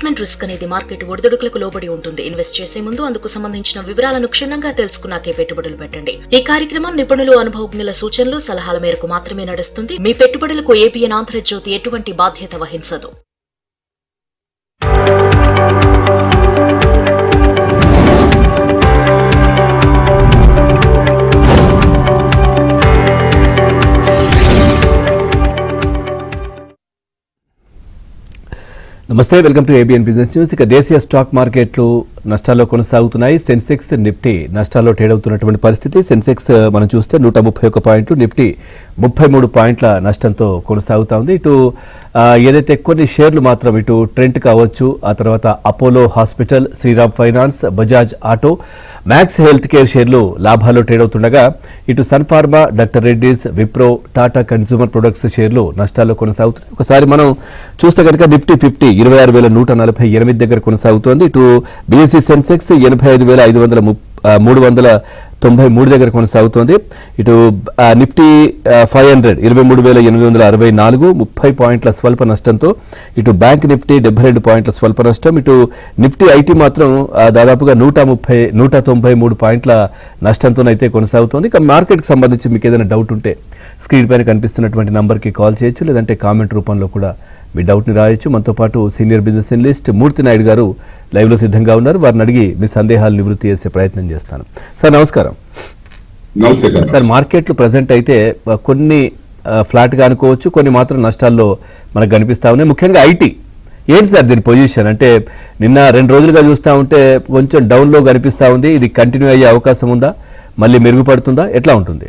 Investment risk అనేది market ఒడిదుడుకులకు లోబడి ఉంటుంది. ఇన్వెస్ట్ చేసే ముందు అందుకు సంబంధించిన వివరాలను క్షుణ్ణంగా తెలుసుకున్నాకే పెట్టుబడులు పెట్టండి. ఈ కార్యక్రమం నిపుణులు, అనుభవజ్ఞుల సూచనలు, సలహాల మేరకు మాత్రమే నడుస్తుంది. మీ పెట్టుబడులకు ఏబిఎన్ ఆంధ్రజ్యోతి ఎటువంటి బాధ్యత వహించదు. నమస్తే, welcome to ABN business news. ఇక దేశీయ స్టాక్ మార్కెట్లు నష్టాల్లో కొనసాగుతున్నాయి. సెన్సెక్స్, నిఫ్టీ నష్టాల్లో ట్రేడ్ అవుతున్నటువంటి పరిస్థితి. సెన్సెక్స్ మనం చూస్తే 131 పాయింట్లు, నిఫ్టీ 33 పాయింట్ల నష్టంతో కొనసాగుతా ఉంది. ఇటు ఏదైతే కొన్ని షేర్లు మాత్రం ఇటు ట్రెంట్ కావచ్చు, ఆ తర్వాత Apollo Hospital, Shriram Finance, Bajaj Auto, Max Healthcare షేర్లు లాభాల్లో ట్రేడ్ అవుతుండగా ఇటు Sun Pharma, doctor Reddy's, Wipro, Tata Consumer Products షేర్లు నష్టాల్లో కొనసాగుతున్నాయి. ఒకసారి మనం చూస్తే కనుక నిఫ్టీ 26,148 దగ్గర కొనసాగుతోంది. ఇటు బీఎస్సీ సెన్సెక్స్ 85,393 దగ్గర కొనసాగుతోంది. ఇటు నిఫ్టీ 500 23,864, 30 పాయింట్ల స్వల్ప నష్టంతో. ఇటు బ్యాంక్ నిఫ్టీ 72 పాయింట్ల స్వల్ప నష్టం. ఇటు నిఫ్టీ ఐటీ మాత్రం దాదాపుగా 193 పాయింట్ల నష్టంతోనైతే కొనసాగుతోంది. ఇక మార్కెట్కి సంబంధించి మీకు ఏదైనా డౌట్ ఉంటే స్క్రీన్ పైన కనిపిస్తున్నటువంటి నంబర్కి కాల్ చేయొచ్చు, లేదంటే కామెంట్ రూపంలో కూడా మీ డౌట్ని రాయొచ్చు. మనతో పాటు సీనియర్ బిజినెస్ అనలిస్ట్ మూర్తి నాయుడు గారు లైవ్లో సిద్ధంగా ఉన్నారు. వారిని అడిగి మీ సందేహాలు నివృత్తి చేసే ప్రయత్నం చేస్తాను. సార్ నమస్కారం. సార్, మార్కెట్లు ప్రజెంట్ అయితే కొన్ని ఫ్లాట్గా అనుకోవచ్చు, కొన్ని మాత్రం నష్టాల్లో మనకు కనిపిస్తా ఉన్నాయి. ముఖ్యంగా ఐటీ ఏంటి సార్ దీని పొజిషన్? అంటే నిన్న 2 రోజులుగా చూస్తూ ఉంటే కొంచెం డౌన్లో కనిపిస్తూ ఉంది. ఇది కంటిన్యూ అయ్యే అవకాశం ఉందా? మళ్ళీ మెరుగుపడుతుందా? ఎట్లా ఉంటుంది?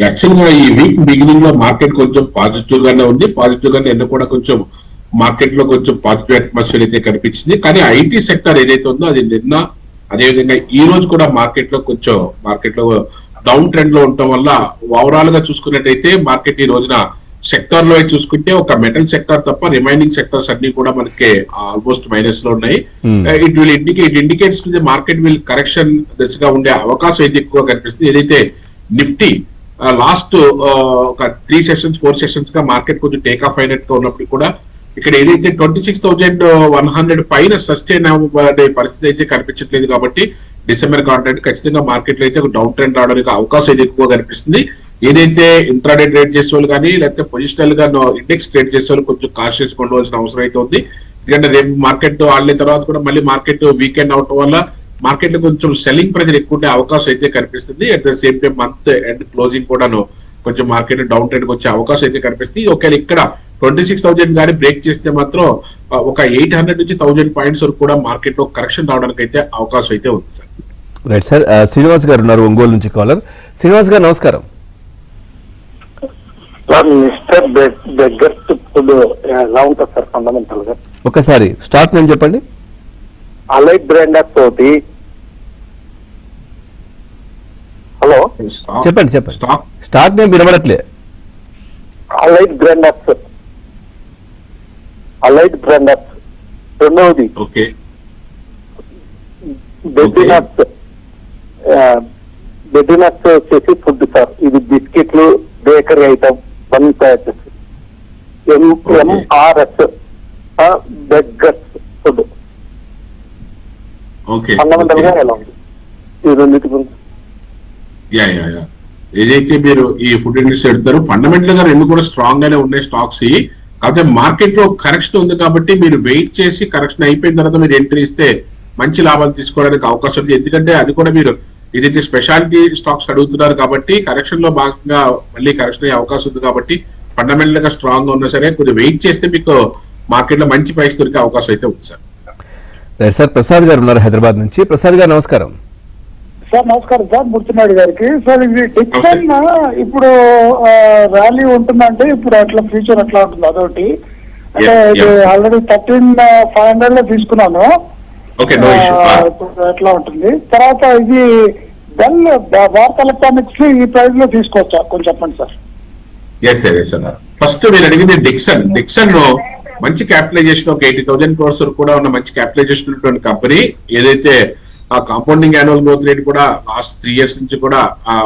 యాక్చువల్గా ఈ వీక్ బిగినింగ్ లో మార్కెట్ కొంచెం పాజిటివ్ గానే ఉంది. పాజిటివ్ గానే ఎన్న కూడా కొంచెం మార్కెట్ లో కొంచెం పాజిటివ్ అట్మాస్ఫియర్ అయితే కనిపించింది. కానీ ఐటీ సెక్టర్ ఏదైతే ఉందో అది నిన్న, అదేవిధంగా ఈ రోజు కూడా మార్కెట్ లో డౌన్ ట్రెండ్ లో ఉండటం వల్ల ఓవరాల్ గా చూసుకున్నట్టయితే మార్కెట్ ఈ రోజున సెక్టర్ లో చూసుకుంటే ఒక మెటల్ సెక్టర్ తప్ప రిమైనింగ్ సెక్టర్స్ అన్ని కూడా మనకి ఆల్మోస్ట్ మైనస్ లో ఉన్నాయి. It indicates market will correction దిశగా ఉండే అవకాశం అయితే ఎక్కువ కనిపిస్తుంది. ఏదైతే నిఫ్టీ లాస్ట్ ఒక 3 సెషన్స్ 4 సెషన్స్ గా మార్కెట్ కొంచెం టేక్ ఆఫ్ అయినట్టుగా ఉన్నప్పుడు కూడా ఇక్కడ ఏదైతే 26,100 పైన సస్టైన్ అవ్వబడే పరిస్థితి అయితే కనిపించట్లేదు. కాబట్టి డిసెంబర్ కాంట్రాక్ట్ ఖచ్చితంగా మార్కెట్ లో అయితే ఒక డౌన్ ట్రెండ్ రావడానికి అవకాశం అయితే ఎక్కువ కనిపిస్తుంది. ఏదైతే ఇంట్రాడే ట్రేడ్ చేసే వాళ్ళు కానీ లేకపోతే పొజిషనల్ గా ఇండెక్స్ ట్రేడ్ చేసే వాళ్ళు కొంచెం కాషియస్ ఉండవలసిన అవసరం అయితే ఉంది. ఎందుకంటే రేపు మార్కెట్ ఆడిన తర్వాత కూడా మళ్ళీ మార్కెట్ వీకెండ్ అవటం వల్ల మార్కెట్ లో కొంచెం సెల్లింగ్ ప్రెజర్ ఎక్కువ ఉండే అవకాశం అయితే కనిపిస్తుంది. At the same time month end closing కూడాను కొంచెం మార్కెట్ డౌన్ ట్రెండ్ వచ్చే అవకాశం అయితే కనిపిస్తుంది. ఒకవేళ ఇక్కడ 26,000 కానీ బ్రేక్ చేస్తే మాత్రం ఒక 800 నుంచి 1000 పాయింట్స్ వరకు కూడా మార్కెట్ లో కరెక్షన్ రావడానికి అయితే అవకాశం అయితే ఉంది సార్. Right sir. శ్రీనివాస్ గారు ఉన్నారు ఒంగోలు నుంచి కాలర్. శ్రీనివాస్ గారు నమస్కారం. ఒకసారి స్టార్ట్ నేను చెప్పండి. అలైట్ బ్రాండర్స్ తోటి. హలో చెప్పండి. స్టాక్ నేను వినబడట్లే. అలైట్ బ్రాండర్స్ రెండవది బెడ్నట్స్ వచ్చేసి ఫుడ్ సార్. ఇది బిస్కెట్లు, బేకరీ ఐటమ్ అన్ని తయారు చేస్తారు. MRS beggars food. ఫండమెంటల్ గా ఎలా ఉంది ఈ రెండింటి గురించి? ఏదైతే మీరు ఈ ఫుడ్ ఇండస్ట్రీ పెడతారు, ఫండమెంటల్ గా రెండు కూడా స్ట్రాంగ్ గానే ఉన్నాయి స్టాక్స్. కాకపోతే మార్కెట్ లో కరెక్షన్ ఉంది కాబట్టి మీరు వెయిట్ చేసి కరెక్షన్ అయిపోయిన తర్వాత మీరు ఎంట్రీ ఇస్తే మంచి లాభాలు తీసుకోవడానికి అవకాశం ఉంది. ఎందుకంటే అది కూడా మీరు ఏదైతే స్పెషాలిటీ స్టాక్స్ అడుగుతున్నారు కాబట్టి కరెక్షన్ లో భాగంగా మళ్ళీ కరెక్షన్ అయ్యే అవకాశం ఉంది. కాబట్టి ఫండమెంటల్ గా స్ట్రాంగ్ గా ఉన్నా సరే కొద్దిగా వెయిట్ చేస్తే మీకు మార్కెట్ లో మంచి ప్రైస్ దొరికే అవకాశం అయితే ఉంది సార్. సార్ ప్రసాద్ గారు ఉన్నారు హైదరాబాద్ నుంచి. ప్రసాద్ గారు నమస్కారం. సార్ నమస్కారం సార్, మూర్తినాయుడు గారికి. సార్ ఇది డిక్సన్ ఇప్పుడు ర్యాలీ ఉంటుందంటే ఇప్పుడు అట్లా ఫ్యూచర్ అట్లా ఉంటుంది అదొకటి. అంటే ఇది ఆల్రెడీ 13,500 లో తీసుకున్నాను. ఎట్లా ఉంటుంది? తర్వాత ఇది బెల్ భారత్ ఎలక్ట్రానిక్స్ ఈ ప్రైస్ లో తీసుకోవచ్చా? కొంచెం చెప్పండి సార్. ఫస్ట్ మీరు అడిగింది డిక్సన్ లో మంచి క్యాపిటలైజేషన్ ఒక 80,000 crores కూడా ఉన్న మంచి క్యాపిటలైజేషన్ ఉన్నటువంటి కంపెనీ. ఏదైతే ఆ కాంపౌండింగ్ యాన్యువల్ గ్రోత్ రేట్ కూడా లాస్ట్ 3 years నుంచి కూడా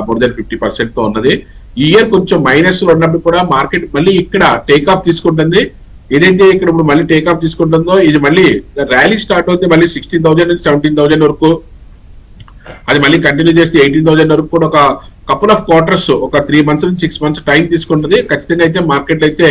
మోర్ దెన్ 50% తో ఉన్నది. ఈ ఇయర్ కొంచెం మైనస్ లో ఉన్నప్పుడు కూడా మార్కెట్ మళ్ళీ ఇక్కడ టేక్ ఆఫ్ తీసుకుంటుంది. ఏదైతే ఇక్కడ ఇప్పుడు మళ్ళీ టేక్ ఆఫ్ తీసుకుంటుందో ఇది మళ్ళీ ర్యాలీ స్టార్ట్ అవుతే మళ్ళీ 16,000 నుంచి 17,000 వరకు, అది మళ్ళీ కంటిన్యూ చేస్తే 18,000 వరకు కూడా ఒక కపుల్ ఆఫ్ క్వార్టర్స్, ఒక 3 months నుంచి 6 months టైం తీసుకుంటుంది. ఖచ్చితంగా అయితే మార్కెట్ అయితే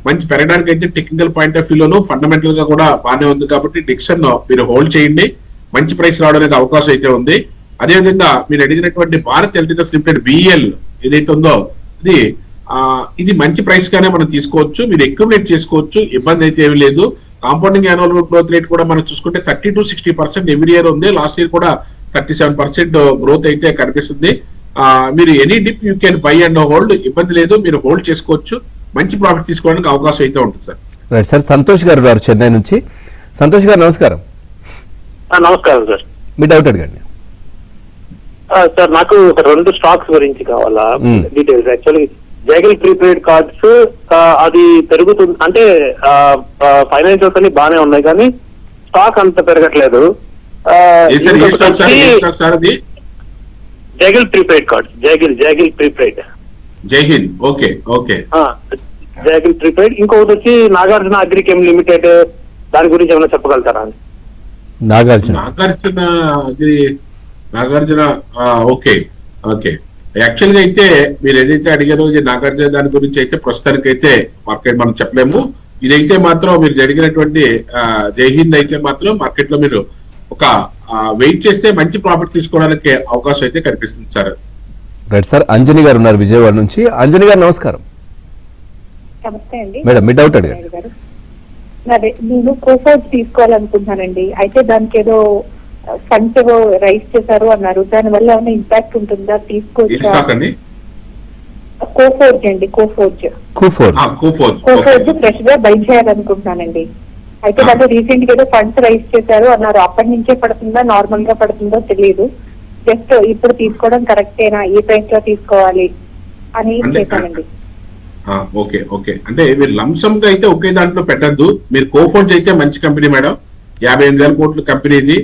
మంచి పెరగడానికి అయితే టెక్నికల్ పాయింట్ ఆఫ్ వ్యూలోను ఫండమెంటల్ గా కూడా బాగానే ఉంది. కాబట్టి డిక్సన్ మీరు హోల్డ్ చేయండి, మంచి ప్రైస్ రావడానికి అవకాశం అయితే ఉంది. అదేవిధంగా మీరు అడిగినటువంటి భారత్ ఎలక్ట్రికల్స్ లిమిటెడ్ బిఎల్ ఏదైతే ఉందో ఇది మంచి ప్రైస్ గానే మనం తీసుకోవచ్చు, మీరు అక్యుములేట్ చేసుకోవచ్చు, ఇబ్బంది అయితే ఏమీ లేదు. కాంపౌండింగ్ యాన్యువల్ గ్రోత్ రేట్ కూడా మనం చూసుకుంటే 30 to 60% ఎవ్రీ ఇయర్ ఉంది. లాస్ట్ ఇయర్ కూడా 37% గ్రోత్ అయితే కనిపిస్తుంది. మీరు any dip you can buy and hold, ఇబ్బంది లేదు, మీరు హోల్డ్ చేసుకోవచ్చు, మంచి ప్రాఫిట్ తీసుకోవడానికి అవకాశం అయితే ఉంటుంది సార్. రైట్ సార్, సంతోష్ గారు ఉన్నారు చెన్నై నుంచి. సంతోష్ గారు నమస్కారం. నమస్కారం సార్. మీ డౌట్ అడగండి. సార్ నాకు ఒక 2 స్టాక్స్ గురించి కావాలా డీటెయిల్స్. యాక్చువల్లీ జైగిల్ ప్రీపెయిడ్ కార్డ్స్ అది పెరుగుతుంది అంటే ఫైనాన్షియల్స్ అన్ని బాగానే ఉన్నాయి కానీ స్టాక్ అంత పెరగట్లేదు. Zaggle prepaid cards, Zaggle prepaid, జైహింద్. Okay okay, Zaggle prepaid. ఇంకొకటి వచ్చి నాగార్జున అగ్రికెమ్ లిమిటెడ్, దాని గురించి ఏమైనా చెప్పగలుగుతారా అని? Nagarjuna okay okay. యాక్చువల్ గా అయితే మీరు ఏదైతే అడిగారో నాగార్జున దాని గురించి అయితే ప్రస్తుతానికి అయితే మార్కెట్ మనం చెప్పలేము. ఇదైతే మాత్రం మీరు జరిగినటువంటి జైహింద్ అయితే మాత్రం మార్కెట్ లో మీరు ఒక వెయిట్ చేస్తే మంచి ప్రాఫిట్ తీసుకోవడానికి అవకాశం అయితే కనిపిస్తుంది సార్. రైట్ సార్, అంజని గారు ఉన్నారు విజయవాడ నుంచి. అంజని గారు నమస్కారం. నమస్తే అండి మేడం, మీ డౌట్ అడగండి. నేను కోఫోర్జ్ తీసుకోవాలనుకుంటున్నానండి. అయితే దానికి ఏదో ఫండ్స్ ఏవో రైజ్ చేశారు అన్నారు, దాని వల్ల ఏమైనా ఇంపాక్ట్ ఉంటుందా? తీసుకోవచ్చా? కోఫోర్జ్ అండి, కోఫోర్జ్ ఫ్రెష్ గా బై చేయాలనుకుంటున్నానండి. అయితే వాళ్ళు రీసెంట్ గా ఏదో ఫండ్స్ రైజ్ చేశారు అన్నారు, అప్పటి నుంచే పడుతుందా నార్మల్ గా పడుతుందో తెలియదు. జస్ట్ ఇప్పుడు తీసుకోవడం కరెక్టేనా, ఏ ప్రైస్ లో తీసుకోవాలి అని చేశానండి. ఓకే ఓకే, అంటే మీరు లంసమ్ గా అయితే ఒకే దాంట్లో పెట్టద్దు. మీరు కోఫోర్జ్ అయితే మంచి కంపెనీ మేడం, 58,000 కోట్ల కంపెనీ ఇది.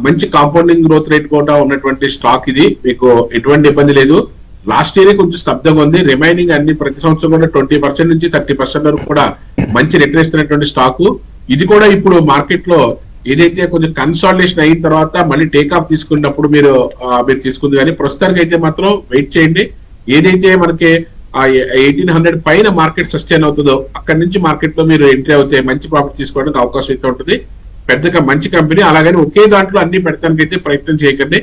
మంచి కాంపౌండింగ్ గ్రోత్ రేట్ కూడా ఉన్నటువంటి స్టాక్ ఇది, మీకు ఎటువంటి ఇబ్బంది లేదు. లాస్ట్ ఇయర్ కొంచెం స్తబ్దంగా ఉంది, రిమైనింగ్ అన్ని ప్రతి సంవత్సరం కూడా 20% నుంచి 30% వరకు కూడా మంచి రిటర్న్ ఇస్తున్నటువంటి స్టాక్ ఇది. కూడా ఇప్పుడు మార్కెట్ లో ఏదైతే కొంచెం కన్సాలిడేషన్ అయిన తర్వాత మళ్ళీ టేక్ ఆఫ్ తీసుకున్నప్పుడు మీరు తీసుకుంది. కానీ ప్రస్తుతానికి అయితే మాత్రం వెయిట్ చేయండి. ఏదైతే మనకి 1800 పైన మార్కెట్ సస్టైన్ అవుతుందో అక్కడి నుంచి మార్కెట్ లో మీరు ఎంట్రీ అవుతే మంచి ప్రాఫిట్ తీసుకోవడానికి అవకాశం అయితే ఉంటుంది. పెద్దగా మంచి కంపెనీ, అలాగని ఒకే దాంట్లో అన్ని పెట్టడానికి అయితే ప్రయత్నం చేయకండి.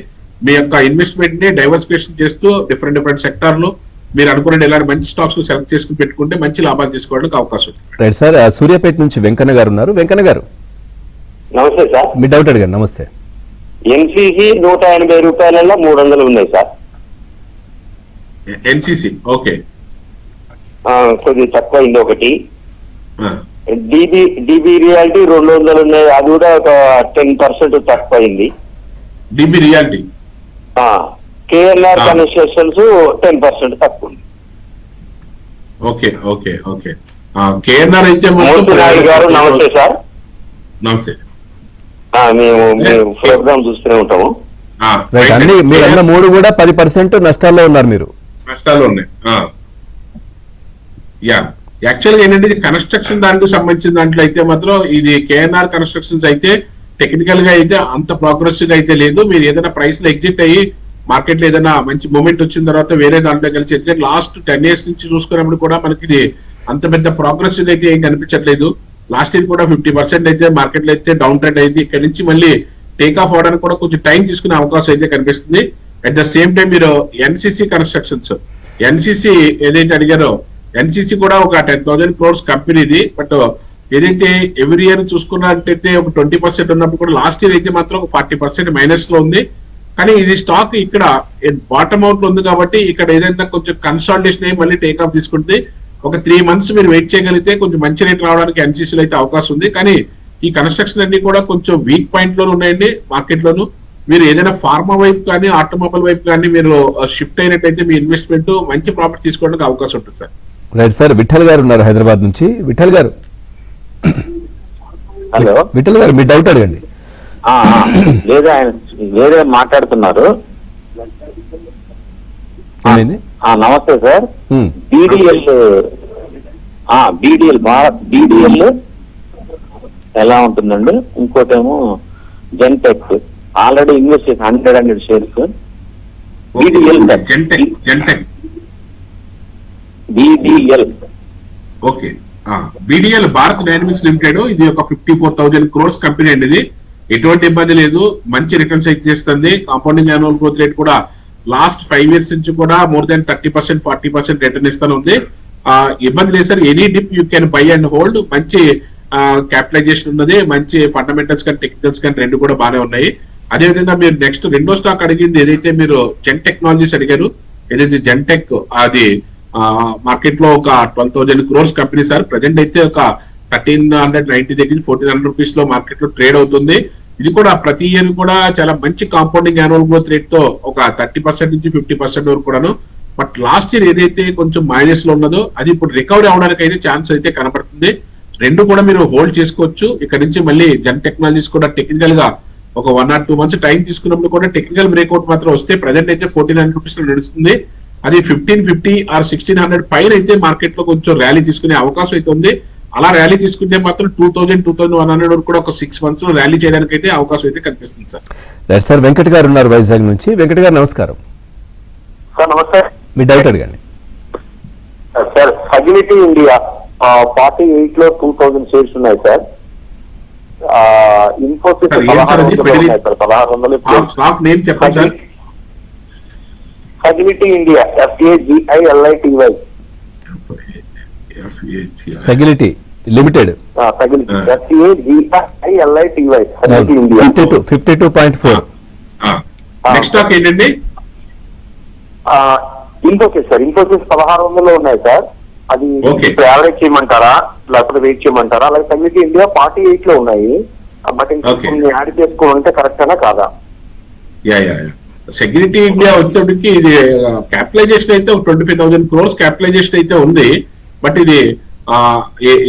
మీ యొక్క ఇన్వెస్ట్మెంట్ ని డైవర్సిఫికేషన్ చేస్తూ డిఫరెంట్ సెక్టార్ లో మీరు అనుకున్న ఇలాంటి మంచి స్టాక్స్ సెలెక్ట్ చేసుకుని పెట్టుకుంటే మంచి లాభాలు తీసుకోవడానికి అవకాశం ఉంది. రైట్ సార్, సూర్యాపేట నుంచి వెంకన్న గారు ఉన్నారు. వెంకన్న గారు నమస్తే సార్. మీ డౌట్ అడగండి. నమస్తే. ఎన్సీసీ 180 రూపాయలలో 300 ఉన్నాయి సార్. ఎన్సీసీ ఓకే, కొద్దిగా తక్కువ అయింది ఒకటి. డిబి రియాలిటీ 200 ఉన్నాయి, అది కూడా ఒక 10% తక్కువ అయింది. DB reality. కేఎన్ఆర్ కన్స్ట్రక్షన్స్ 10% తక్కువ ఉంది. ఓకే ఓకే ఓకే, కేఎన్ఆర్ అయితే నాయుడు గారు నమస్తే సార్. నమస్తే. మేము ప్రోగ్రామ్ చూస్తూనే ఉంటాము. మీరు అన్న 3 కూడా 10% నష్టాల్లో ఉన్నారు. మీరు నష్టాలు ఉన్నాయి. యాక్చువల్ గా ఏంటంటే ఇది కన్స్ట్రక్షన్ దానికి సంబంధించిన దాంట్లో అయితే మాత్రం ఇది కేఎన్ఆర్ కన్స్ట్రక్షన్స్ అయితే టెక్నికల్ గా అయితే అంత ప్రోగ్రెసివ్ గా అయితే లేదు. మీరు ఏదైనా ప్రైస్ లో ఎగ్జిట్ అయ్యి మార్కెట్ లో ఏదైనా మంచి మూమెంట్ వచ్చిన తర్వాత వేరే దాంట్లో కలిసి, ఎందుకంటే లాస్ట్ 10 years నుంచి చూసుకున్నప్పుడు కూడా మనకి ఇది అంత పెద్ద ప్రోగ్రెసివ్ అయితే ఏం కనిపించట్లేదు. లాస్ట్ ఇయర్ కూడా 50% అయితే మార్కెట్ లో అయితే డౌన్ ట్రెండ్ అయింది. ఇక్కడ నుంచి మళ్ళీ టేక్ ఆఫ్ అవడానికి కూడా కొంచెం టైం తీసుకునే అవకాశం అయితే కనిపిస్తుంది. అట్ ద సేమ్ టైం మీరు ఎన్సీసీ కన్స్ట్రక్షన్స్, ఎన్సీసీ ఏదైతే అడిగారో ఎన్సీసీ కూడా ఒక 10,000 crores కంపెనీ ఇది. బట్ ఏదైతే ఎవ్రీ ఇయర్ చూసుకున్నట్టయితే ఒక 20% ఉన్నప్పుడు కూడా లాస్ట్ ఇయర్ అయితే మాత్రం ఒక 40% మైనస్ లో ఉంది. కానీ ఇది స్టాక్ ఇక్కడ బాటమ్ అవుట్ లో ఉంది కాబట్టి ఇక్కడ ఏదైనా కొంచెం కన్సాలిడేషన్ అయ్యి మళ్ళీ టేక్ ఆఫ్ తీసుకుంటే ఒక 3 months మీరు వెయిట్ చేయగలిగితే కొంచెం మంచి రేట్ రావడానికి ఎన్సీసీలో అయితే అవకాశం ఉంది. కానీ ఈ కన్స్ట్రక్షన్ అన్ని కూడా కొంచెం వీక్ పాయింట్ లోనే ఉన్నాయండి మార్కెట్ లోను. మీరు ఏదైనా ఫార్మా వైపు కానీ ఆటోమొబైల్ వైపు కానీ మీరు షిఫ్ట్ అయినట్టయితే మీ ఇన్వెస్ట్మెంట్ మంచి ప్రాఫిట్ తీసుకోవడానికి అవకాశం ఉంటుంది సార్. రైట్ సార్, విఠల్ గారు ఉన్నారు హైదరాబాద్ నుంచి. విఠల్ గారు. హలో విఠల్ గారు, మీ డౌట్ అడగండి. లేదా ఆయన వేరే మాట్లాడుతున్నారు. నమస్తే సార్. బీడీఎల్ బీడీఎల్ ఎలా ఉంటుందండి? ఇంకోటేమో జెన్టెక్ ఆల్రెడీ ఇన్వెస్ట్ చేసి 100 shares. BDL Zentech BDL okay. BDL Bharat Dynamics Limited, ఇది ఒక 54,000 crores కంపెనీ అండి. ఇది ఎటువంటి ఇబ్బంది లేదు, మంచి రిటర్న్స్ ఇచ్చేస్తుంది. కాంపౌండింగ్ యాన్యువల్ గ్రోత్ రేట్ కూడా లాస్ట్ 5 years నుంచి కూడా మోర్ దాన్ 30%, 40% రిటర్న్ ఇస్తాను ఉంది. ఇబ్బంది లేదు sir. Any dip you can buy and hold. మంచి క్యాపిటలైజేషన్ ఉన్నది, మంచి ఫండమెంటల్స్ కానీ టెక్నికల్స్ కానీ రెండు కూడా బాగానే ఉన్నాయి. అదేవిధంగా మీరు నెక్స్ట్ రెండో స్టాక్ అడిగింది ఏదైతే మీరు జెన్ టెక్నాలజీస్ అడిగారు, ఏదైతే జెన్టెక్, అది మార్కెట్ లో ఒక 12,000 crores కంపెనీ సార్. ప్రజెంట్ అయితే ఒక 1,390 దగ్గర 1,400 rupees లో మార్కెట్ లో ట్రేడ్ అవుతుంది. ఇది కూడా ప్రతి ఇయర్ కూడా చాలా మంచి కాంపౌండింగ్ యాన్యువల్ గ్రోత్ రేట్ తో ఒక 30% నుంచి 50% వరకు కూడాను. బట్ లాస్ట్ ఇయర్ ఏదైతే కొంచెం మైనస్ లో ఉన్నదో అది ఇప్పుడు రికవరీ అవడానికి అయితే ఛాన్స్ అయితే కనపడుతుంది. రెండు కూడా మీరు హోల్డ్ చేసుకోవచ్చు. ఇక్కడ నుంచి మళ్ళీ జెన్ టెక్నాలజీస్ కూడా టెక్నికల్ గా ఒక 1 or 2 months టైం తీసుకున్నప్పుడు కూడా టెక్నికల్ బ్రేక్అవుట్ మాత్రం వస్తే ప్రజెంట్ అయితే 1,400 rupees లో నడుస్తుంది. అది 1,550 or 1,600 పైన అయితే మార్కెట్ లో కొంచెం ర్యాలీ తీసుకునే అవకాశం అయితే ఉంది. అలా ర్యాలీ తీసుకుంటే మాత్రం 2,000, 2,100 వరకు కూడా ఒక 6 months లో ర్యాలీ చేయడానికి అయితే అవకాశం అయితే కనిపిస్తుంది సార్. రైట్ సార్, వెంకట్ గారు ఉన్నారు వైజాగ్ నుంచి. వెంకట్ గారు నమస్కారం. సార్ నమస్తే. మీ డౌట్ అడగండి సార్. ఫెసిలిటీ ఇండియా 48 లో 2,000 షేర్స్ ఉన్నాయి సార్. ఇన్ఫోసిస్ సార్, ఏం సార్ అది? 1,600 స్టాక్ నేమ్ చెప్పండి sir. Facility India FAGILITY. Sagility limited facility FAGILITY facility India 52.4. Next stock ఏంటండి? ఇన్ఫోసిస్ సార్. ఇన్ఫోసిస్ 1,600 ఉన్నాయి సార్. అది Okay. యావరేజ్ చేయమంటారా లేకపోతే వెయిట్ చేయమంటారా? అలాగే ఫెసిలిటీ ఇండియా 48 లో ఉన్నాయి. But Okay. యాడ్ చేసుకోవాలంటే కరెక్టేనా కాదా? సెక్యూరిటీ ఇండియా వచ్చేటప్పటికి ఇది క్యాపిటలైజేషన్ అయితే ఒక 25,000 crores క్యాపిటలైజేషన్ అయితే ఉంది. బట్ ఇది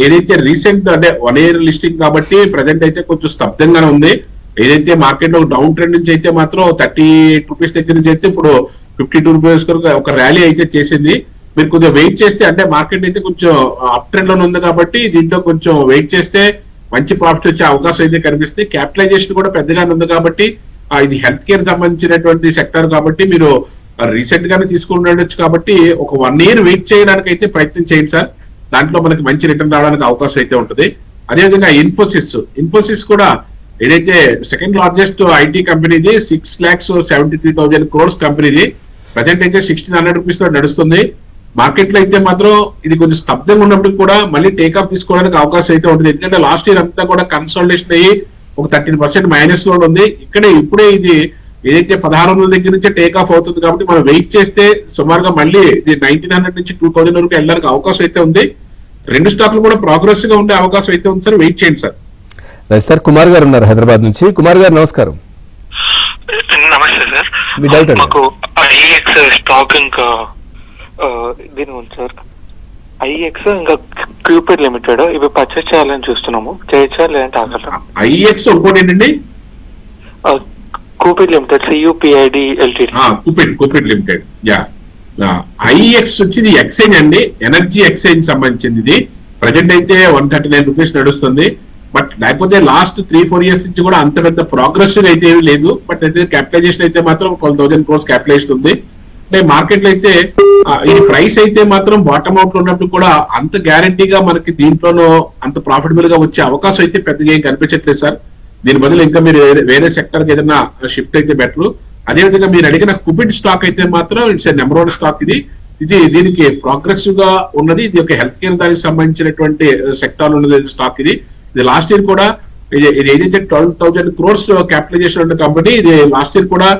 ఏదైతే రీసెంట్ అంటే 1 year లిస్టింగ్ కాబట్టి ప్రజెంట్ అయితే కొంచెం స్తబ్దంగానే ఉంది. ఏదైతే మార్కెట్ లో డౌన్ ట్రెండ్ నుంచి అయితే మాత్రం 38 rupees దగ్గర నుంచి అయితే ఇప్పుడు 52 rupees వరకు ఒక ర్యాలీ అయితే చేసింది. మీరు కొంచెం వెయిట్ చేస్తే, అంటే మార్కెట్ అయితే కొంచెం అప్ ట్రెండ్ లో ఉంది కాబట్టి దీంట్లో కొంచెం వెయిట్ చేస్తే మంచి ప్రాఫిట్ వచ్చే అవకాశం అయితే కనిపిస్తుంది. క్యాపిటలైజేషన్ కూడా పెద్దగానే ఉంది కాబట్టి ఇది హెల్త్ కేర్ సంబంధించినటువంటి సెక్టర్ కాబట్టి మీరు రీసెంట్ గానే తీసుకుని ఉండొచ్చు. కాబట్టి ఒక 1 year వెయిట్ చేయడానికి అయితే ప్రయత్నం చేయండి సార్. దాంట్లో మనకి మంచి రిటర్న్ రావడానికి అవకాశం అయితే ఉంటుంది. అదేవిధంగా ఇన్ఫోసిస్ కూడా ఏదైతే సెకండ్ లార్జెస్ట్ ఐటీ కంపెనీది 6,73,000 crores కంపెనీది ప్రజెంట్ అయితే 1,600 rupees లో నడుస్తుంది. మార్కెట్ లో అయితే మాత్రం ఇది కొంచెం స్తబ్దంగా ఉన్నప్పుడు కూడా మళ్ళీ టేక్ ఆఫ్ తీసుకోవడానికి అవకాశం అయితే ఉంటుంది. ఎందుకంటే లాస్ట్ ఇయర్ అంతా కూడా కన్సల్టేషన్ అయ్యి ఒక 13% మైనస్ లో ఉంది. ఇప్పుడే ఇది ఏదైతే 1,600 దగ్గర నుంచి టేక్ ఆఫ్ అవుతుంది కాబట్టి మనం వెయిట్ చేస్తే సుమారుగా మళ్ళీ ఇది 1,900 నుంచి 2,000 వరకు వెళ్ళడానికి అవకాశం అయితే ఉంది. రెండు స్టాక్లు కూడా ప్రోగ్రెస్ గా ఉండే అవకాశం అయితే ఉంది సార్. వెయిట్ చేయండి సార్. రైట్ సార్, కుమార్ గారు ఉన్నారు హైదరాబాద్ నుంచి. కుమార్ గారు నమస్కారం. నమస్తే సార్. మీ డౌట్ అండి. మాకు IEX స్టాక్ ఇంకా దీని ఉంది సార్. IEX ఇంకా క్యూపిడ్ లిమిటెడ్ ఇవి పర్చేస్ చేయాలని చూస్తున్నాము. చేయొచ్చా లేదంటే ఆగలా? IEX ఇంకోటి ఏంటండి? Cupid limited CUPID LTD. Cupid limited. IEX వచ్చి ఎక్స్చేంజ్ అండి, ఎనర్జీ ఎక్స్చేంజ్ సంబంధించింది. ఇది ప్రజెంట్ అయితే 139 rupees నడుస్తుంది. బట్ లేకపోతే లాస్ట్ 3-4 years నుంచి కూడా అంత పెద్ద ప్రోగ్రెసివ్ అయితే ఏమీ లేదు. బట్ అయితే క్యాపిటలైజేషన్ అయితే మాత్రం 12,000 crores క్యాపిటలైజేషన్ ఉంది. అంటే మార్కెట్ లో అయితే ఈ ప్రైస్ అయితే మాత్రం బాటమ్ అవుట్ లో ఉన్నప్పుడు కూడా అంత గ్యారంటీగా మనకి దీంట్లోనూ అంత ప్రాఫిటబుల్ గా వచ్చే అవకాశం అయితే పెద్దగా ఏం కనిపించట్లేదు సార్. దీని బదులు ఇంకా మీరు వేరే సెక్టర్ కి ఏదైనా షిఫ్ట్ అయితే బెటర్. అదేవిధంగా మీరు అడిగిన కుబిడ్ స్టాక్ అయితే మాత్రం ఇట్స్ నెంబర్ 1 స్టాక్. దీనికి ప్రోగ్రెసివ్ గా ఉన్నది. ఇది ఒక హెల్త్ కేర్ దానికి సంబంధించినటువంటి సెక్టార్ ఉన్నది స్టాక్. ఇది లాస్ట్ ఇయర్ కూడా ఇది ఏదైతే 12,000 crores క్యాపిటలైజేషన్ ఉన్న కంపెనీ, ఇది లాస్ట్ ఇయర్ కూడా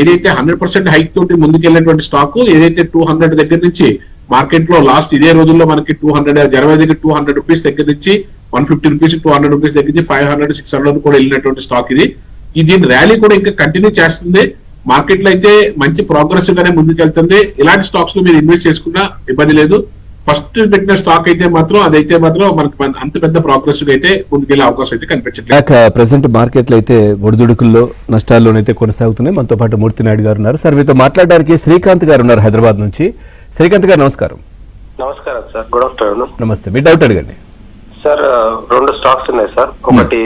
ఏదైతే 100% హైక్ తోటి ముందుకెళ్ళినటువంటి స్టాక్. ఏదైతే 200 దగ్గర నుంచి మార్కెట్ లో లాస్ట్ ఇదే రోజుల్లో మనకి 200 జనవరి దగ్గర 200 rupees దగ్గర నుంచి 150 rupees 200 rupees దగ్గర నుంచి 500 600 కూడా వెళ్ళినటువంటి స్టాక్. దీని ర్యాలీ కూడా ఇంకా కంటిన్యూ చేస్తుంది. మార్కెట్ లో అయితే మంచి ప్రోగ్రెసివ్ గానే ముందుకెళ్తుంది. ఇలాంటి స్టాక్స్ లో మీరు ఇన్వెస్ట్ చేసుకున్నా ఇబ్బంది లేదు. ఫస్ట్ పెట్టిన స్టాక్ అయితే మాత్రం అదైతే మాత్రం మనకి అంత పెద్ద ప్రోగ్రెసివ్ అయితే ముందుకెళ్లే అవకాశం అయితే కనిపించట్లేదు. ప్రెసెంట్ మార్కెట్లు అయితే ఒడిదుడుకుల్లో నష్టాల్లోనైతే కొనసాగుతున్నాయి. మనతో పాటు మూర్తి నాయుడు గారు ఉన్నారు. సార్, మీతో మాట్లాడడానికి శ్రీకాంత్ గారు ఉన్నారు హైదరాబాద్ నుంచి. శ్రీకాంత్ గారు నమస్కారం. నమస్కారం సార్, గుడ్ ఆఫ్టర్నూన్. నమస్తే, మీ డౌట్ అడగండి. సార్ 2 స్టాక్స్ ఉన్నాయి సార్. ఒకటి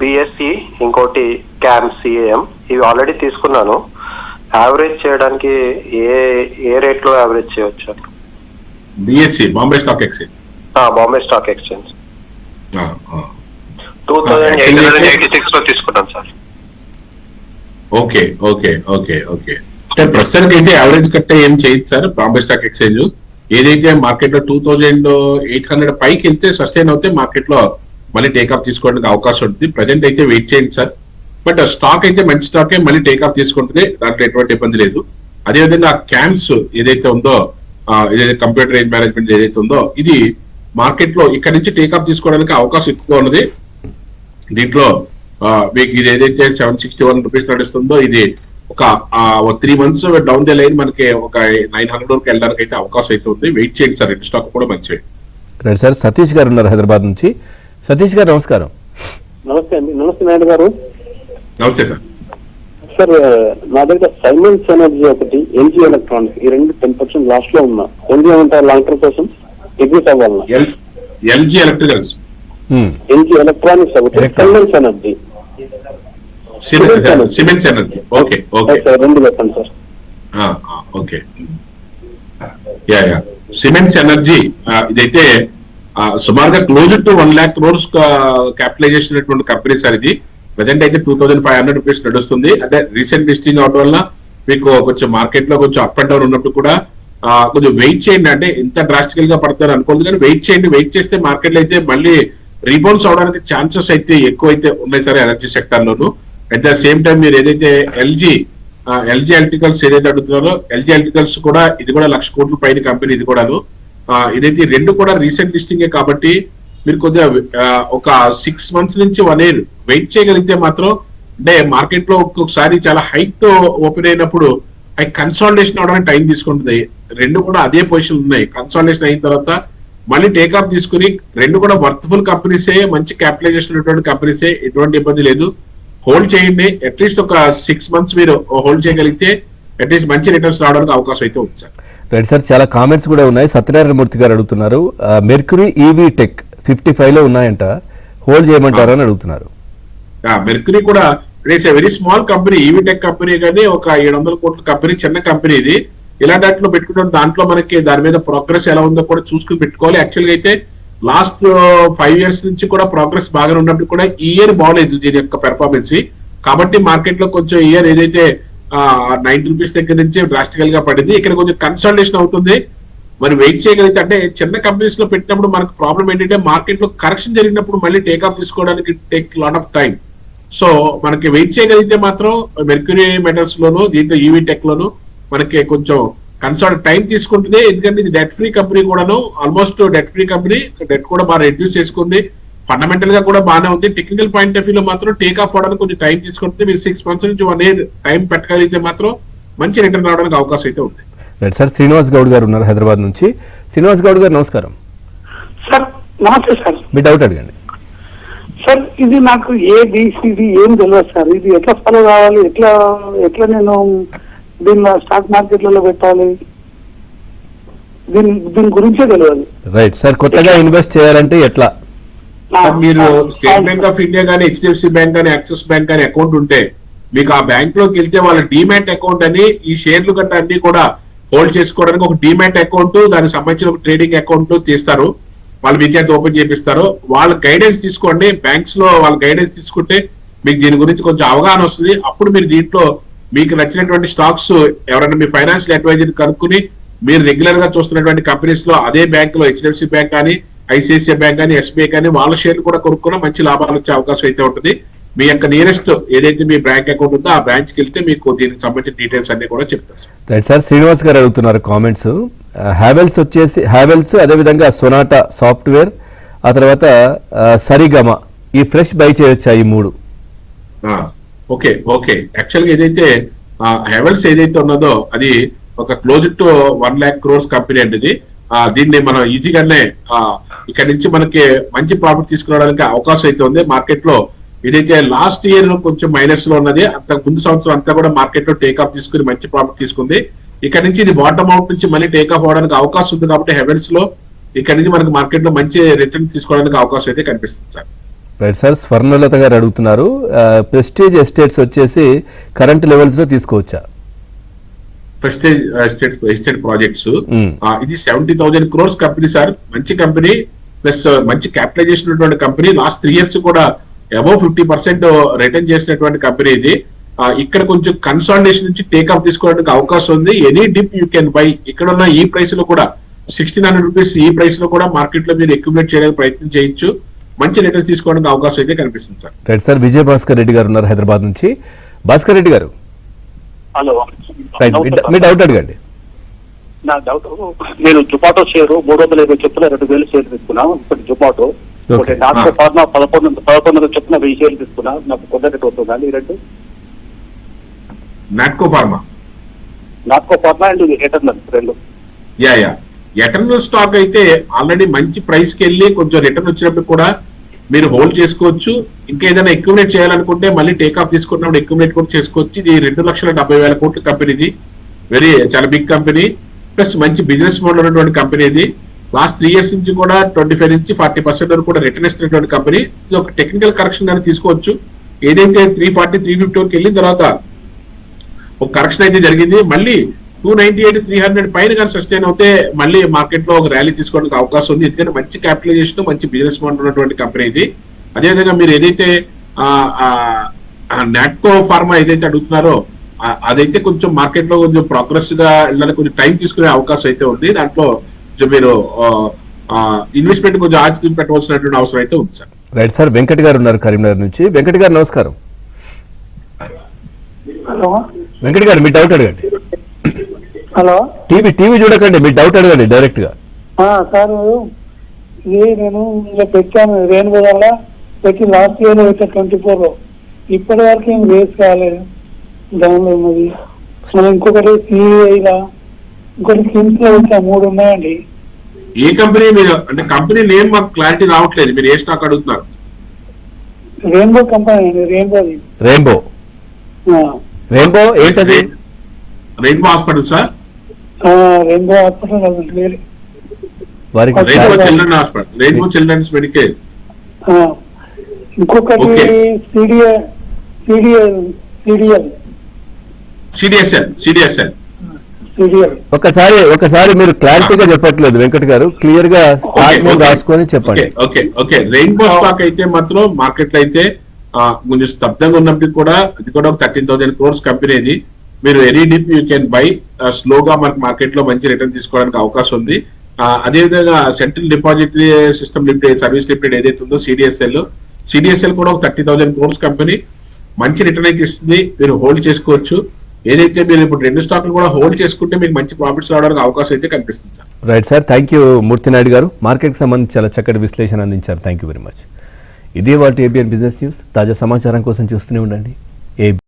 బిఎస్సి, ఇంకోటి CAM. ఇవి ఆల్రెడీ తీసుకున్నాను. యావరేజ్ చేయడానికి ఏ రేట్ లో యావరేజ్ చేయవచ్చు? BSc, Bombay stock exchange. Bombay stock exchange 2886 లో తీసుకున్నాను sir. Okay okay okay okay. అంటే ప్రస్తుతానికి అయితే యావరేజ్ కట్టే ఏం చేయదు సార్. బాంబే స్టాక్ ఎక్స్చేంజ్ ఏదైతే మార్కెట్ లో 2800 పైకి వెళ్తే సస్టైన్ అవుతే మార్కెట్ లో మళ్ళీ టేకాఫ్ తీసుకోవడానికి అవకాశం ఉంటుంది. ప్రజెంట్ అయితే వెయిట్ చేయండి సార్. బట్ స్టాక్ అయితే మంచి స్టాకే, మళ్ళీ టేకాఫ్ తీసుకుంటుంది, దాంట్లో ఎటువంటి ఇబ్బంది లేదు. అదేవిధంగా క్యామ్స్ ఏదైతే ఉందో, ఏదైతే కంప్యూటర్ రేంజ్ మేనేజ్మెంట్ ఏదైతే ఉందో, ఇది మార్కెట్ లో ఇక్కడ నుంచి టేకాఫ్ తీసుకోవడానికి అవకాశం ఎక్కువ ఉన్నది. దీంట్లో మీకు ఇది ఏదైతే 761 రూపీస్ నడుస్తుందో, ఇది ఒక 3 months డౌన్ ద లైన్ మనకి ఒక 900 వరకు వెళ్ళడానికి అయితే అవకాశం అయితే ఉంది. వెయిట్ చేయండి సార్, రెండు స్టాక్ కూడా మంచివి. రైట్ సార్, సతీష్ గారు ఉన్నారు హైదరాబాద్ నుంచి. సతీష్ గారు నమస్కారం. నమస్తే అండి. నమస్తే నాయుడు గారు. నమస్తే సార్. సార్ నా దగ్గర సైమెన్స్ ఎనర్జీ ఒకటి, ఎల్జీ ఎలక్ట్రానిక్స్, ఈ రెండు 10% లాస్ట్ లో ఉన్నా. ఎల్జీ ఏమంటారు లాంగ్ టర్మ్ కోసం ఎగ్జిట్ అవ్వాలన్నా? ఎల్జీ ఎలక్ట్రికల్స్, ఎల్జీ ఎలక్ట్రానిక్స్ ఒకటి, Siemens Energy, Siemens Energy. Okay okay, రెండు చెప్పండి సార్. ఓకే. సిమెంట్స్ ఎనర్జీ ఇదైతే సుమారుగా close to 1 lakh crores capitalization అయినటువంటి కంపెనీ సార్. ఇది ప్రజెంట్ అయితే 2500 రూపీస్ నడుస్తుంది. అంటే రీసెంట్ లిస్టింగ్ అవడం వల్ల మీకు కొంచెం మార్కెట్ లో కొంచెం అప్ అండ్ డౌన్ ఉన్నప్పుడు కూడా కొంచెం వెయిట్ చేయండి. అంటే ఇంత డ్రాస్టికల్ గా పడతారు అనుకోలేదు, కానీ వెయిట్ చేయండి. వెయిట్ చేస్తే మార్కెట్ లో అయితే మళ్ళీ రీబౌన్స్ అవడానికి ఛాన్సెస్ అయితే ఎక్కువ అయితే ఉన్నాయి sir energy sector loan. At the same time మీరు ఏదైతే ఎల్జీ ఎలక్ట్రికల్స్ ఏదైతే అడుగుతున్నారో, ఎల్జీ ఎలక్ట్రికల్స్ కూడా ఇది కూడా 1,00,000 కోట్ల పైన కంపెనీ. ఇది కూడాను ఇదైతే రెండు కూడా రీసెంట్ లిస్టింగే కాబట్టి మీరు కొద్దిగా ఒక 6 months నుంచి 1 year వెయిట్ చేయగలిగితే మాత్రం, అంటే మార్కెట్ లో ఒక్కొక్కసారి చాలా హైక్ తో ఓపెన్ అయినప్పుడు అవి కన్సాలిడేషన్ అవడానికి టైం తీసుకుంటుంది. రెండు కూడా అదే పొజిషన్ ఉన్నాయి. కన్సాలిడేషన్ అయిన తర్వాత మళ్ళీ టేకాఫ్ తీసుకుని రెండు కూడా వర్త్ఫుల్ కంపెనీసే, మంచి క్యాపిటలైజేషన్ ఉన్నటువంటి కంపెనీసే, ఎటువంటి ఇబ్బంది లేదు. హోల్డ్ చేయండి. అట్లీస్ట్ ఒక 6 months మీరు హోల్డ్ చేయగలిగితే అట్లీస్ట్ మంచి రిటర్న్స్ రావడానికి అవకాశం అయితే ఉంది సార్. రైట్ సార్, చాలా కామెంట్స్ కూడా ఉన్నాయి. సత్యనారాయణమూర్తి గారు అడుగుతున్నారు, మెర్క్యూరీ ఈవీ టెక్ 55 లో ఉన్నాయంట, హోల్డ్ చేయమంటారా అని అడుగుతున్నారు. మెర్క్యూరీ కూడా it's very small company, EV tech company, కానీ ఒక 700 కోట్ల కంపెనీ, చిన్న కంపెనీ ఇది. ఇలాంటి వాటిలో పెట్టుకుంటాం, దాంట్లో మనకి దాని మీద ప్రోగ్రెస్ ఎలా ఉందో కూడా చూసుకుని పెట్టుకోవాలి. యాక్చువల్గా అయితే లాస్ట్ 5 years నుంచి కూడా ప్రోగ్రెస్ బాగానే ఉన్నప్పుడు కూడా ఈ ఇయర్ బాగలేదు దీని యొక్క పెర్ఫార్మెన్స్. కాబట్టి మార్కెట్ లో కొంచెం ఇయర్ ఏదైతే 90 రూపీస్ దగ్గర నుంచి డ్రాస్టికల్ గా పడింది, ఇక్కడ కొంచెం కన్సల్టేషన్ అవుతుంది. మరి వెయిట్ చేయగలిగితే, అంటే చిన్న కంపెనీస్ లో పెట్టినప్పుడు మనకు ప్రాబ్లం ఏంటంటే మార్కెట్ లో కరెక్షన్ జరిగినప్పుడు మళ్ళీ టేకాఫ్ తీసుకోవడానికి take lot of time. So మనకి వెయిట్ చేయగలిగితే మాత్రం మెర్క్యూరీ మెటల్స్ లోను, దీంట్లో ఈవీ టెక్ లోను మనకి కొంచెం కన్సల్ట్ టైం తీసుకుంటుంది. ఎందుకంటే ఇది డెట్ ఫ్రీ కంపెనీ కూడాను, almost debt free company. Debt కూడా బాగా రెడ్యూస్ చేసుకుంది, ఫండమెంటల్ గా కూడా బాగానే ఉంది. టెక్నికల్ పాయింట్ ఆఫ్ వ్యూలో మాత్రం టేక్ ఆఫ్ అవడానికి కొంచెం టైం తీసుకుంటే మీరు 6 months నుంచి 1 year టైం పెట్టగలిగితే మాత్రం మంచి రిటర్న్ రావడానికి అవకాశం అయితే ఉంది. రైట్ సార్, శ్రీనివాస్ గౌడ్ గారు ఉన్నారు హైదరాబాద్ నుంచి. శ్రీనివాస్ గౌడ్ గారు నమస్కారం. సార్ నమస్తే సార్. మీ డౌట్ అడగండి. సార్ ఇది నాకు ఏబిసిడి ఏం తెలియదు సార్. ఇది ఎట్లా ఫాలో కావాలి, ఎట్లా నేను దీన్ని స్టాక్ మార్కెట్లలో పెట్టాలి, దీని గురించే తెలియదు. రైట్ సార్, కొత్తగా ఇన్వెస్ట్ చేయాలంటే ఎట్లా? మీరు స్టేట్ బ్యాంక్ ఆఫ్ ఇండియా కానీ, హెచ్డిఎఫ్సి బ్యాంక్ కానీ, యాక్సిస్ బ్యాంక్ కానీ అకౌంట్ ఉంటే మీకు ఆ బ్యాంక్ లోకి వెళ్తే వాళ్ళ డీమ్యాట్ అకౌంట్ అని, ఈ షేర్లు గట్రా అన్ని కూడా హోల్డ్ చేసుకోవడానికి ఒక డీమ్యాట్ అకౌంట్, దానికి సంబంధించిన ఒక ట్రేడింగ్ అకౌంట్ తీస్తారు. వాళ్ళు విద్యార్థి ఓపెన్ చేపిస్తారు. వాళ్ళ గైడెన్స్ తీసుకోండి. బ్యాంక్స్ లో వాళ్ళ గైడెన్స్ తీసుకుంటే మీకు దీని గురించి కొంచెం అవగాహన వస్తుంది. అప్పుడు మీరు దీంట్లో మీకు నచ్చినటువంటి స్టాక్స్ ఎవరైనా మీ ఫైనాన్షియల్ అడ్వైజర్ కనుక్కుని మీరు రెగ్యులర్ గా చూస్తున్నటువంటి కంపెనీస్ లో అదే బ్యాంక్ లో హెచ్డిఎఫ్సి బ్యాంక్ కానీ, ఐసిఐసిఐ బ్యాంక్ కానీ, ఎస్బీఐ కానీ వాళ్ళ షేర్లు కూడా కొనుక్కున్నా మంచి లాభాలు వచ్చే అవకాశం అయితే ఉంటుంది. మీ యొక్క నియరెస్ట్ ఏదైతే మీ బ్యాంక్ అకౌంట్ ఉందో ఆ బ్రాంచ్ కి వెళ్తే మీకు దీనికి సంబంధించిన డీటెయిల్స్ అన్ని కూడా చెప్తారు. రైట్ సార్, శ్రీనివాస్ గారు అడుగుతున్నారు కామెంట్స్. హ్యావెల్స్ అదేవిధంగా సొనాటా సాఫ్ట్వేర్, ఆ తర్వాత సరిగమ, ఈ ఫ్రెష్ బై చేయొచ్చా ఈ 3? Okay okay. యాక్చువల్గా ఏదైతే హ్యావెల్స్ ఏదైతే ఉన్నదో అది ఒక close to 1 lakh crores company అండి. ఇది దీన్ని మనం ఈజీగానే ఇక్కడ నుంచి మనకి మంచి ప్రాఫిట్ తీసుకురావడానికి అవకాశం అయితే ఉంది. మార్కెట్ లో ఏదైతే లాస్ట్ ఇయర్ కొంచెం మైనస్ లో ఉన్నది, అంతకు ముందు సంవత్సరం అంతా కూడా మార్కెట్ లో టేక్ ఆఫ్ తీసుకుని మంచి ప్రాఫిట్ తీసుకుంది. ఇక్కడ నుంచి ఇది బాటమ్ అవుట్ నుంచి మళ్ళీ టేక్ ఆఫ్ అవడానికి అవకాశం ఉంది కాబట్టి హెవెల్స్ లో ఇక్కడ నుంచి మనకి మార్కెట్ లో మంచి రిటర్న్ తీసుకోవడానికి అవకాశం అయితే కనిపిస్తుంది సార్. రైట్ సార్, స్వర్ణలత గారు అడుగుతున్నారు, ప్రెస్టీజ్ ఎస్టేట్స్ వచ్చేసి కరెంట్ లెవెల్స్ లో తీసుకోవచ్చా? ప్రెస్టేజ్ ఎస్టేట్ ప్రాజెక్ట్స్ ఇది 70,000 crores కంపెనీ సార్. మంచి కంపెనీ ప్లస్ మంచి క్యాపిటలైజేషన్ ఉన్నటువంటి కంపెనీ. లాస్ట్ 3 years కూడా అబౌవ్ 50% రిటర్న్ చేసినటువంటి కంపెనీ ఇది. ఇక్కడ కొంచెం కన్సాలిడేషన్ నుంచి టేక్ ఆఫ్ తీసుకోవడానికి అవకాశం ఉంది. Any dip you can buy. ఇక్కడ ఉన్న ఈ ప్రైస్ లో కూడా 1,600 rupees ఈ ప్రైస్ లో కూడా మార్కెట్ లో మీరు అక్యుములేట్ చేయడానికి ప్రయత్నం చేయొచ్చు. మంచి రిటర్న్ తీసుకోవడానికి అవకాశం అయితే కనిపిస్తుంది sir. Right sir, Vijay Bhaskar Reddy గారు ఉన్నారు హైదరాబాద్ నుంచి. భాస్కర్ రెడ్డి గారు, హలో, మీ డౌట్ అడగండి. నా డౌట్, నేను జుపాటో షేర్ 350 చొప్పున 2,000 షేర్లు తీసుకున్నాను. ఇప్పుడు జుపాటో Okay. నాట్కో ఫార్మా 1100 చొప్పున 1000 షేర్లు తీసుకున్నా. నాకు కొత్త రేట్ అవుతుంది ఈ రెండు. నాట్కో ఫార్మా అండ్ ఎటర్నల్ రెండు. యా ఎటర్నల్ స్టాక్ అయితే ఆల్రెడీ మంచి ప్రైస్ కి వెళ్ళి కొంచెం రిటర్న్ వచ్చినప్పుడు కూడా మీరు హోల్డ్ చేసుకోవచ్చు. ఇంకా ఏదైనా అక్యుములేట్ చేయాలనుకుంటే మళ్ళీ టేక్ ఆఫ్ తీసుకున్నప్పుడు అక్యుములేట్ కూడా చేసుకోవచ్చు. ఇది 2,70,000 కోట్ల కంపెనీ. ఇది చాలా బిగ్ కంపెనీ ప్లస్ మంచి బిజినెస్ మోడల్ ఉన్నటువంటి కంపెనీ. ఇది లాస్ట్ 3 years నుంచి కూడా 25 నుంచి 40% వరకు కూడా రిటర్న్ ఇస్తున్నటువంటి కంపెనీ. ఇది ఒక టెక్నికల్ కరెక్షన్ కానీ తీసుకోవచ్చు. ఏదైతే 340, 350 వరకు వెళ్ళిన తర్వాత ఒక కరెక్షన్ అయితే జరిగింది. మళ్ళీ 298, 300 పైన కానీ సస్టైన్ అవుతే మళ్ళీ మార్కెట్ లో ఒక ర్యాలీ తీసుకోవడానికి అవకాశం ఉంది. ఎందుకంటే మంచి క్యాపిటలైజేషన్, మంచి బిజినెస్ మోడల్ ఉన్నటువంటి కంపెనీ ఇది. అదేవిధంగా మీరు ఏదైతే నాట్కో ఫార్మా ఏదైతే అడుగుతున్నారో అదైతే కొంచెం మార్కెట్ లో కొంచెం ప్రోగ్రెస్ గా వెళ్ళడానికి కొంచెం టైం తీసుకునే అవకాశం అయితే ఉంది. దాంట్లో మీరు ఇన్వెస్ట్మెంట్ కొంచెం ఆచి పెట్టవలసినటువంటి అవసరం అయితే ఉంది సార్. రైట్ సార్, వెంకట్ గారు ఉన్నారు కరీంనగర్ నుంచి. వెంకట్ గారు నమస్కారం. హలో వెంకట్ గారు, మీ డౌట్ అడగండి. హలో, టీవీ చూడకండి, మీ డౌట్ అడగండి డైరెక్ట్ గా. సార్ ఇది నేను ఇలా పెట్టాను రెయిన్బో వల్ల పెట్టి లాస్ట్ ఇయర్ పెట్టా 24 ఇప్పటి వరకు ఏం వేస్ట్ కాలేదు. దానిలో ఉన్నది మనం ఇంకొకటి సిఐలా ఇంకోటి స్కిమ్స్ లో వచ్చా 3 ఉన్నాయండి. ఏ కంపెనీ మీరు అంటే కంపెనీ నేమ్ మాకు క్లారిటీ రావట్లేదు. మీరు ఏ స్టాక్ అడుగుతున్నారు? రెయిన్బో కంపెనీ అండి. రెయిన్బో ఏంటది? Rainbow Hospital sir. Rainbow Hospital వేరే వారికి Rainbow Children Hospital, Rainbow Children's Medicare. ఇంకొకటి Okay. సిడిఎల్ ఒకసారి మీరు క్లారిటీగా చెప్పట్లేదు వెంకట్ గారు, క్లియర్ గా స్టాక్ నేమ్ రాసుకొని చెప్పండి. ఓకే రెయిన్బో స్టాక్ అయితే మాత్రం మార్కెట్ లో అయితే కొంచెం స్తబ్దంగా ఉన్నప్పటికీ కూడా ఇది కూడా ఒక 13,000 crores కంపెనీ. ఇది మీరు any dip you can buy. స్లోగా మనకి మార్కెట్ లో మంచి రిటర్న్ తీసుకోవడానికి అవకాశం ఉంది. అదేవిధంగా central depository system limited service limited ఏదైతే ఉందో సిడిఎస్ఎల్ కూడా ఒక 30,000 crores కంపెనీ. మంచి రిటర్న్ అయితే ఇస్తుంది. మీరు హోల్డ్ చేసుకోవచ్చు. ఏదైతే మీరు ఇప్పుడు 2 స్టాక్లు కూడా హోల్డ్ చేసుకుంటే మీకు మంచి ప్రాఫిట్స్ రావడానికి అవకాశం అయితే కనిపిస్తుంది sir. Right sir, thank you Murthy Naidu గారు. మార్కెట్కి సంబంధించి చాలా చక్కటి విశ్లేషణ అందించారు. Thank you very much. ఇదే వాటి ఏబిఎన్ బిజినెస్ న్యూస్. తాజా సమాచారం కోసం చూస్తూనే ఉండండి.